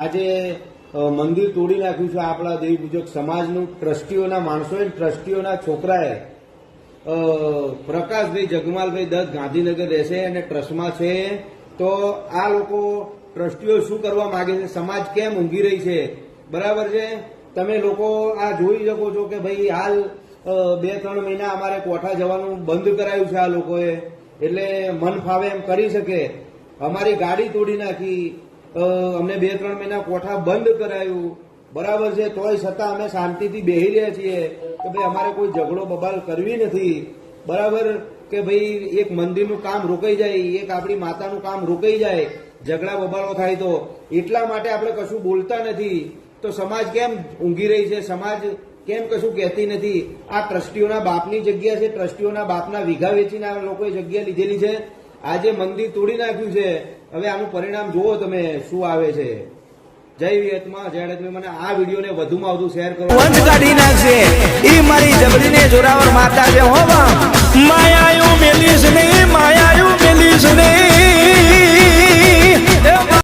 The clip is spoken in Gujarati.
આજે મંદિર તોડી નાખ્યું છે આપણા દેવી પૂજક સમાજનું ટ્રસ્ટીઓના માણસોએ ટ્રસ્ટીઓના છોકરાએ પ્રકાશભાઈ જગમાલભાઈ દત્ત ગાંધીનગર રહેશે અને ટ્રસ્ટમાં છે. તો આ લોકો ટ્રસ્ટીઓ શું કરવા માંગે છે, સમાજ કેમ ઊંઘી રહી છે, બરાબર છે. તમે લોકો આ જોઈ શકો છો કે ભાઈ હાલ 2-3 મહિના અમારે કોઠા જવાનું બંધ કરાયું છે આ લોકોએ, એટલે મન ફાવે એમ કરી શકે. અમારી ગાડી તોડી નાખી, અમને 2-3 મહિના કોઠા બંધ કરાયું, બરાબર છે. તોય છતાં અમે શાંતિથી બેસી રહ્યા છીએ કે ભાઈ અમારે કોઈ ઝઘડો બબાલ કરવી નથી, બરાબર. કે ભાઈ એક મંદિરનું કામ રોકાઈ જાય, એક આપણી માતાનું કામ રોકાઈ જાય, ઝઘડા બબાલો થાય તો એટલા માટે આપણે કશું બોલતા નથી. તો સમાજ કેમ ઊંઘી રહી છે, સમાજ કેમ કશું કહેતી નથી? આ ટ્રસ્ટીઓના બાપની જગ્યા છે, ટ્રસ્ટીઓના બાપના વીઘા વેચીને આ લોકોએ જગ્યા લીધેલી છે. આજે મંદિર તોડી નાખ્યું છે. હવે આનું પરિણામ જુઓ તમે શું આવે છે. જય વિયતમાં જય રત્ન. મને આ વિડીયોને વધુમાં વધુ શેર કરો. વંશ કાઢી નાખશે ઈ મારી જબરીને જોરાવર માતા છે. હો બા માયા મેલીશ નહીં.